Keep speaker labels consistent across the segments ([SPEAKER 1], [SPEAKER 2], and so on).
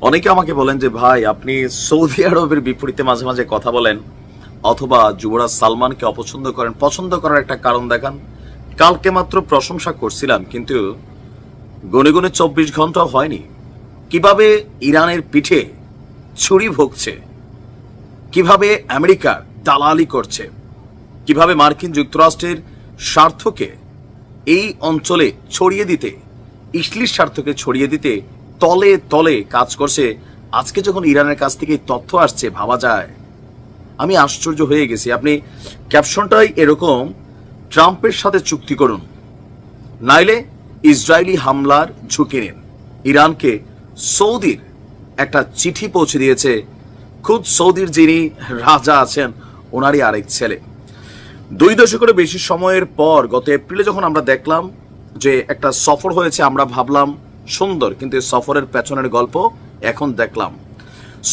[SPEAKER 1] অনেকে আমাকে বলেন যে ভাই আপনি সৌদি আরবের বিপরীতে মাঝে মাঝে কথা বলেন অথবা যুবরাজ সালমানকে অপছন্দ করেন, পছন্দ করার একটা কারণ দেখান। কালকে মাত্র প্রশংসা করছিলাম, কিন্তু গুনে গুনে 24 ঘন্টাও হয়নি কিভাবে ইরানের পিঠে ছুরি ভোগছে, কিভাবে আমেরিকার দালালি করছে, কিভাবে মার্কিন যুক্তরাষ্ট্রের স্বার্থকে এই অঞ্চলে ছড়িয়ে দিতে, ইসলির স্বার্থকে ছড়িয়ে দিতে তলে তলে কাজ করছে। আজকে যখন ইরানের কাছ থেকে তথ্য আসছে ভাবা যায়, আমি আশ্চর্য হয়ে গেছি। আপনি ক্যাপশনটাই এরকম, ট্রাম্পের সাথে চুক্তি করুন, নাইলে ইসরায়েলি হামলার ঝুঁকি নিন। ইরানকে সৌদির একটা চিঠি পৌঁছে দিয়েছে খুদ সৌদির যিনি রাজা আছেন ওনারই আরেক ছেলে। 2 দশকেরও বেশি সময়ের পর গত এপ্রিলে যখন আমরা দেখলাম যে একটা সফর হয়েছে, আমরা ভাবলাম সুন্দর, কিন্তু এই সফরের পেছনের গল্প এখন দেখলাম।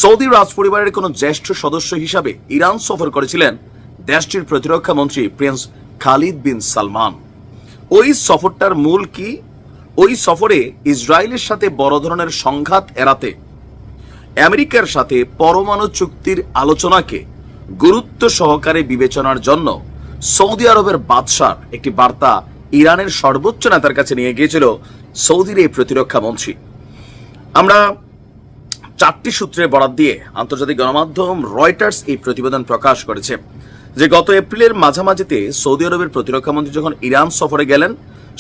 [SPEAKER 1] সৌদি রাজপরিবারের কোনো জ্যেষ্ঠ সদস্য হিসাবে ইরান সফর করেছিলেন দেশটির প্রতিরক্ষা মন্ত্রী প্রিন্স খালিদ বিন সালমান। ওই সফরটার মূল কি? ওই সফরে ইসরায়েলের সাথে বড় ধরনের সংঘাত এড়াতে আমেরিকার সাথে পরমাণু চুক্তির আলোচনাকে গুরুত্ব সহকারে বিবেচনার জন্য সৌদি আরবের বাদশার একটি বার্তা ইরানের সর্বোচ্চ নেতার কাছে নিয়ে গিয়েছিল সৌদির এই প্রতিরক্ষা মন্ত্রী। আমরা 4টি সূত্রের বরাত দিয়ে আন্তর্জাতিক গণমাধ্যম রয়টার্স এই প্রতিবেদন প্রকাশ করেছে যে গত এপ্রিলের মাঝামাঝিতে সৌদি আরবের প্রতিরক্ষা মন্ত্রী যখন ইরান সফরে গেলেন,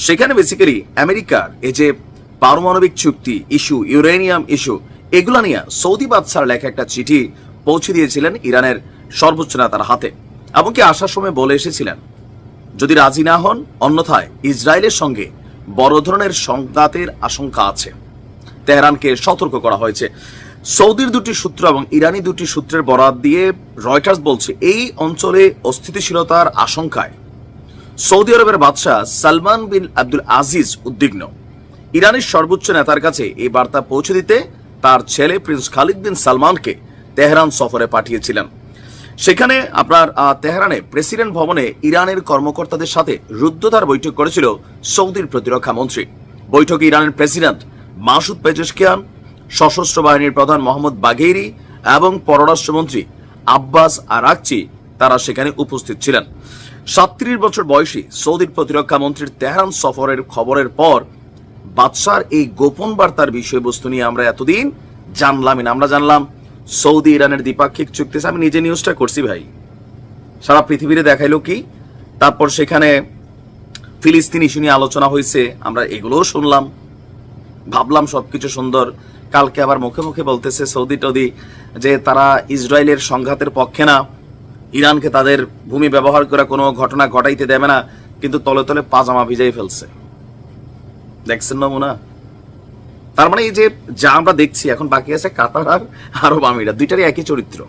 [SPEAKER 1] সেখানে বেসিক্যালি আমেরিকার এই যে পারমাণবিক চুক্তি ইস্যু, ইউরেনিয়াম ইস্যু, এগুলা নিয়ে সৌদি বাদশার লেখা একটা চিঠি পৌঁছে দিয়েছিলেন ইরানের সর্বোচ্চ নেতার হাতে। এমনকি আসার সময় বলে এসেছিলেন যদি রাজি না হন, অন্যথায় ইসরায়েলের সঙ্গে বড় ধরনের সংঘাতের আশঙ্কা আছে। তেহরানকে সতর্ক করা হয়েছে। সৌদির 2টি সূত্র এবং ইরানি 2টি সূত্রের বরাত দিয়ে রয়টার্স বলছে এই অঞ্চলে অস্থিতিশীলতার আশঙ্কায় সৌদি আরবের বাদশাহ সালমান বিন আব্দুল আজিজ উদ্বিগ্ন। ইরানের সর্বোচ্চ নেতার কাছে এই বার্তা পৌঁছে দিতে তার ছেলে প্রিন্স খালিদ বিন সালমানকে তেহরান সফরে পাঠিয়েছিলেন। সেখানে আপনার তেহরানে প্রেসিডেন্ট ভবনে ইরানের কর্মকর্তাদের সাথে রুদ্ধদ্বার বৈঠক করেছিল সৌদির প্রতিরক্ষা মন্ত্রী। বৈঠকে ইরানের প্রেসিডেন্ট মাসুদ পেজেশকিয়ান, সশস্ত্র বাহিনীর প্রধান মোহাম্মদ বাঘেইরি এবং পররাষ্ট্রমন্ত্রী আব্বাস আরাকচি তারা সেখানে উপস্থিত ছিলেন। 37 বছর বয়সী সৌদির প্রতিরক্ষা মন্ত্রীর তেহরান সফরের খবরের পর বাদশার এই গোপন বার্তার বিষয়বস্তু নিয়ে আমরা এতদিন জানলামই না। আমরা জানলাম সৌদি ইরানের দ্বিপাক্ষিক চুক্তি, আমি নিজে নিউজটা করছি ভাই, সারা পৃথিবীতে দেখাইলো কি। তারপর সেখানে ফিলিস্তিন ইস্যু নিয়ে আলোচনা হয়েছে, আমরা এগুলোও শুনলাম, ভাবলাম সবকিছু সুন্দর। কালকে আবার মুখে মুখে বলতেছে সৌদি টদি যে তারা ইসরায়েলের সংঘাতের পক্ষে না, ইরানকে তাদের ভূমি ব্যবহার করে কোনো ঘটনা ঘটাইতে দেবে না, কিন্তু তলে তলে পাজামা ভিজাই ফেলছে। দেখছেন নমুনা? তার মানে এই যে যা আমরা দেখছি এখন বাকি আছে কাতার আর আরব আমিরাত, 2টারই একই চরিত্র।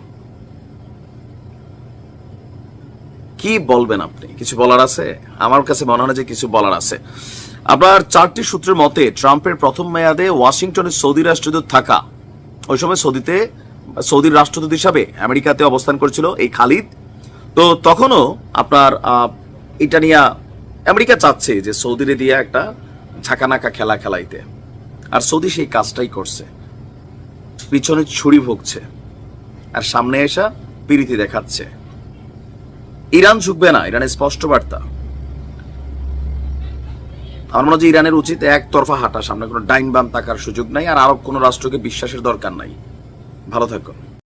[SPEAKER 1] কি বলবেন আপনি? কিছু বলার আছে? আমার কাছে মনে হয় যে কিছু বলার আছে। আপনার 4টি সূত্রের মতে ট্রাম্পের প্রথম মেয়াদে ওয়াশিংটনে সৌদি রাষ্ট্রদূত থাকা, ওই সময় সৌদির রাষ্ট্রদূত হিসাবে আমেরিকাতে অবস্থান করেছিল এই খালিদ। তো তখনও আপনার এটা নিয়ে আমেরিকা চাচ্ছে যে সৌদিরে দিয়ে একটা ঝাঁকানাকা খেলা খেলাইতে, আর সৌদি সেই কাজটাই করছে। পিছনে ছুরি ভোগছে আর সামনে এসা পিরিতি দেখাচ্ছে। ইরান ঝুঁকবে না, ইরানের স্পষ্ট বার্তা। আমার মনে হয় ইরানের উচিত একতরফা হাঁটা, সামনে কোনো ডাইন বাম তাকার সুযোগ নাই, আর আরব কোনো রাষ্ট্রকে বিশ্বাসের দরকার নাই। ভালো থাকুন।